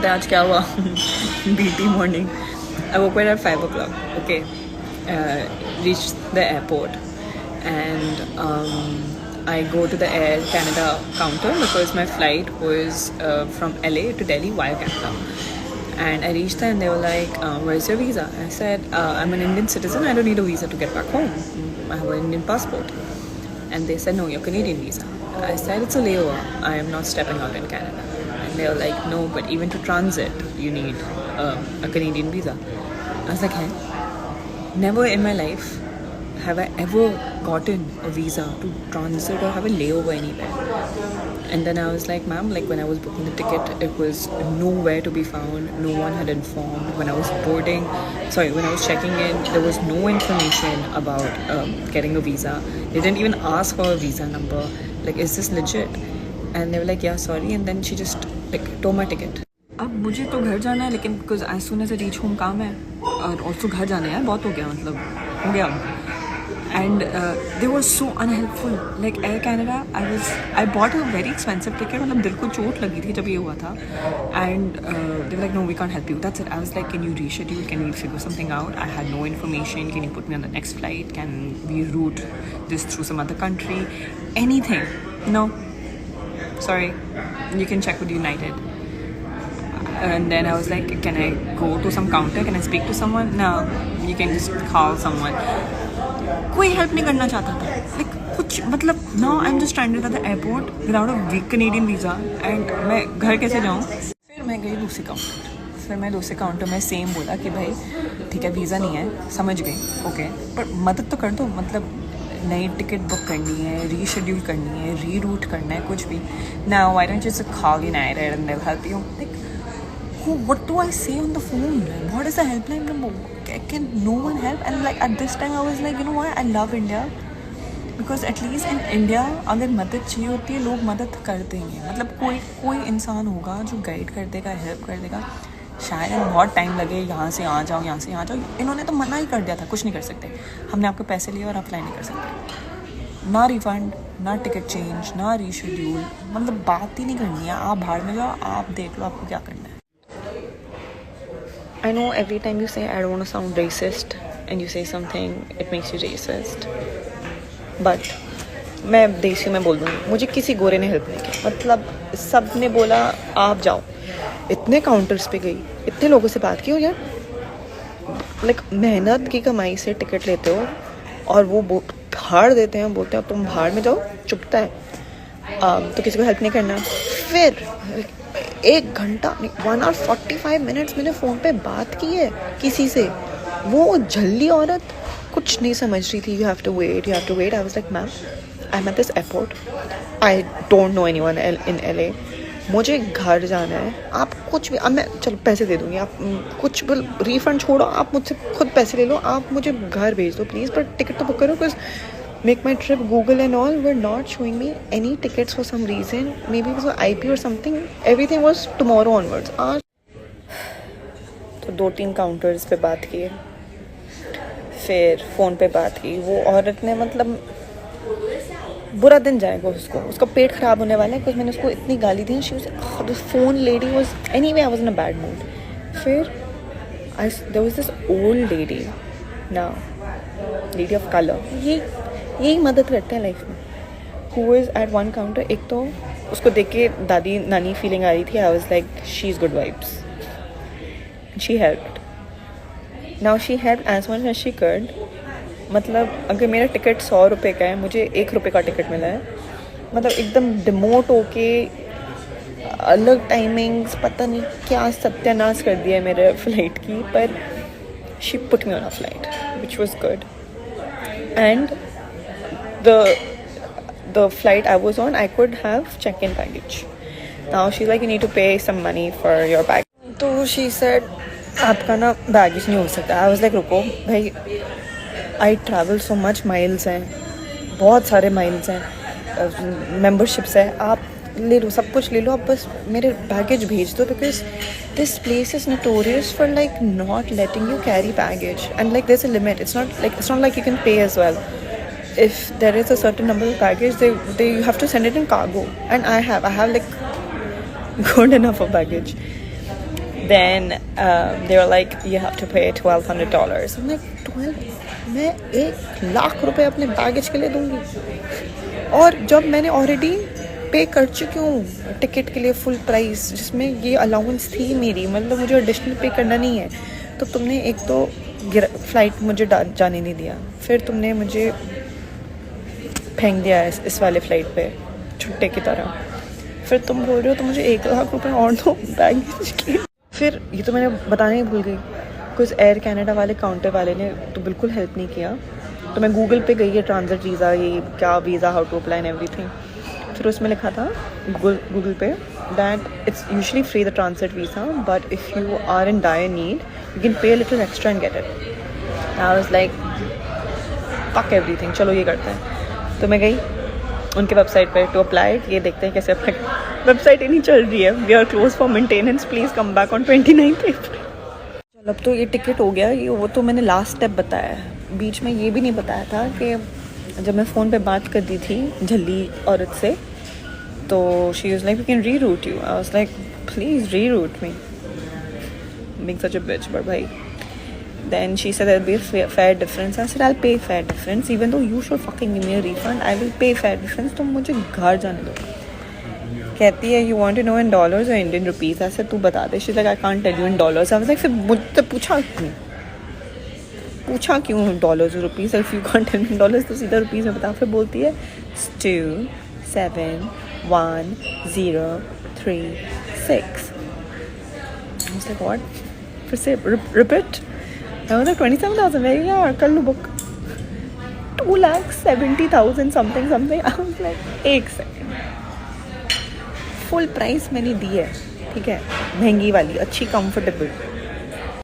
हैं आज क्या हुआ. BT morning. I woke up at 5 o'clock. Okay. Reached the airport and I go to the Air Canada counter because my flight was from LA to Delhi via Canada. And I reached there and they were like, where's your visa? I said, I'm an Indian citizen. I don't need a visa to get back home. I have an Indian passport. And they said, no, your Canadian visa. I said, it's a layover. I am not stepping out in Canada. And they were like, no, but even to transit, you need a Canadian visa. I was like, hey, never in my life have I ever gotten a visa to transit or have a layover anywhere. And then I was like, ma'am, like when I was booking the ticket, it was nowhere to be found. No one had informed. When I was checking in, there was no information about getting a visa. They didn't even ask for a visa number. Like, is this legit? And they were like, yeah, sorry. And then she just like tore my ticket. अब मुझे तो घर जाना है लेकिन because as soon as reach home काम है और ऑल्सो घर जाना है यार, बहुत हो गया, मतलब हो गया. And they were so unhelpful. Like Air Canada, I bought a very expensive ticket. मतलब दिल को चोट लगी थी जब ये हुआ था. And they were like, no, we can't help you. That's it. I was like, can you reschedule? Can we figure something out? I had no information. Can you put me on the next flight? Can we route this through some other country? Anything? No. Sorry. You can check with United. And then I was like, can I go to some counter? Can I speak to someone? No. You can just call someone. कोई help नहीं करना चाहता था. Like कुछ मतलब now I am just standing at the airport without a Canadian visa and मैं घर कैसे जाऊँ. फिर मैं गई दूसरे काउंटर में सेम बोला कि भाई ठीक है वीज़ा नहीं है, समझ गई, ओके, पर मदद तो कर दो. मतलब नई टिकट बुक करनी है, रीशेड्यूल करनी है, री रूट करना है, कुछ भी. Now why don't you just call United and they will help you. Like what do I say on the phone? What is the helpline number? Can no one help? And like at this time I was like, you know what, I love India because at least in India अगर मदद चाहिए होती है लोग मदद कर देंगे. मतलब कोई इंसान होगा जो गाइड कर देगा, हेल्प कर देगा. शायद बहुत टाइम लगे, यहाँ से यहाँ जाओ, यहाँ से यहाँ जाओ. इन्होंने तो मना ही कर दिया था, कुछ नहीं कर सकते, हमने आपके पैसे लिए और आप फ्लाई नहीं कर सकते. ना रिफंड, ना टिकट चेंज, ना रीशेड्यूल. मतलब बात ही नहीं करनी है. आप बाहर में जाओ, आप देख लो आपको क्या करना है. I know every time you say I don't want to sound racist and you say something it makes you racist, but मैं देसी में बोल दूँगी, मुझे किसी गोरे ने हेल्प नहीं की. मतलब सब ने बोला आप जाओ. इतने काउंटर्स पे गई, इतने लोगों से बात की और यार लाइक मेहनत की कमाई से टिकट लेते हो और वो भाड़ देते हैं, बोलते हैं तुम भाड़ में जाओ, चुपता है. तो किसी को हेल्प नहीं करना. फिर 1 घंटा 1 hour 45 minutes मैंने फ़ोन पे बात की है किसी से. वो झल्ली औरत कुछ नहीं समझ रही थी. You have to wait. I was like ma'am I am at this airport, I don't know anyone in LA. मुझे घर जाना है. आप कुछ भी, अब मैं चलो पैसे दे दूँगी, आप कुछ भी रिफ़ंड छोड़ो, आप मुझसे खुद पैसे ले लो, आप मुझे घर भेज दो प्लीज़, पर टिकट तो बुक करो. Because make my trip, Google and all were not showing me any tickets for some reason. Maybe it was IP or something. Everything was tomorrow onwards. आज तो 2-3 काउंटर्स पे बात की, फिर फ़ोन पे बात की. वो औरत ने मतलब बुरा दिन जाएगा उसका पेट ख़राब होने वाला है बिकॉज मैंने उसको इतनी गाली दी. She was the phone lady was anyway I was in a bad mood. फिर there was this old lady, now lady of colour, यही मदद करते हैं लाइफ में. Who is at one counter. एक तो उसको देख के दादी नानी फीलिंग आ रही थी. I was like she is good vibes. She helped. Now she help as much as she could. मतलब अगर मेरा टिकट 100 रुपये का है, मुझे 1 रुपये का टिकट मिला है. मतलब एकदम डिमोट होके अलग टाइमिंग्स, पता नहीं क्या सत्यानाश कर दिया है मेरे फ्लाइट की. पर she put me on a flight which was good. And the flight I was on, I could have check-in baggage. Now she's like, you need to pay some money for your bag. तो she said, आपका ना baggage नहीं हो सकता. I was like, रुको भाई, I travel so much, miles हैं, बहुत सारे miles हैं, memberships है, आप ले लो, सब कुछ ले लो, आप बस मेरे बैगेज भेज दो. because this place is notorious for like not letting you carry baggage and like there's a limit. It's not like you can pay as well. If there is a certain number of baggage, they you have to send it in cargo, and I have like good enough of baggage. Then they were like, you have to pay $1,200. I'm like, 12? मैं 1,00,000 रुपए अपने baggage के लिए दूंगी? और जब मैंने already पे कर चुकी हूँ टिकट के लिए फुल प्राइस, जिसमें ये अलाउंस थी मेरी, मतलब मुझे एडिशनल पे करना नहीं है, तो तुमने एक तो फ्लाइट मुझे जाने नहीं दिया, फिर तुमने मुझे फेंक दिया इस वाले फ्लाइट पे छुट्टे की तरह, फिर तुम बोल रहे हो तो मुझे 1,00,000 रुपए और दो बैगेज के। फिर ये तो मैंने बताने ही भूल गई, कुछ एयर कनाडा वाले काउंटर वाले ने तो बिल्कुल हेल्प नहीं किया। तो मैं गूगल पे गई है ट्रांजिट वीज़ा, ये क्या visa, how to apply and everything. फिर उसमें लिखा था गूगल पे that it's usually free the transit visa, but if you are in dire need you can pay a little extra and get it. I was like fuck everything, चलो ये करते हैं। तो मैं गई उनके वेबसाइट पे टू अप्लाई, ये देखते हैं कैसे अप्लाई। वेबसाइट ही नहीं चल रही है, we are close for maintenance, please come back on 29 April. चलो अब तो ये टिकट हो गया, ये वो तो मैंने लास्ट स्टेप बताया है। बीच में ये भी नहीं बताया था कि जब मैं फ़ोन पे बात कर दी थी झल्ली औरत से, तो she was like we can reroute you. I was like please reroute me, being such a bitch, but भाई। Then she said there'll be a fair difference. I said I'll pay fair difference, even though you should fucking give me a refund. I will pay fair difference. तुम मुझे घर जाने दो। कहती है you want to know in dollars or Indian rupees? I said तू बता दे। She's like I can't tell you in dollars. I was like फिर मुझसे पूछा क्यों dollars or rupees? If you can't tell me in dollars तो सीधा rupees में बता। फिर बोलती है 271,036. I was like what? फिर से repeat. I was like 27,000. very यार कर लो book. 2,70,000 something. I was like एक सेकेंड, फुल प्राइस मैंने दी है, ठीक है, महंगी वाली, अच्छी कंफर्टेबल।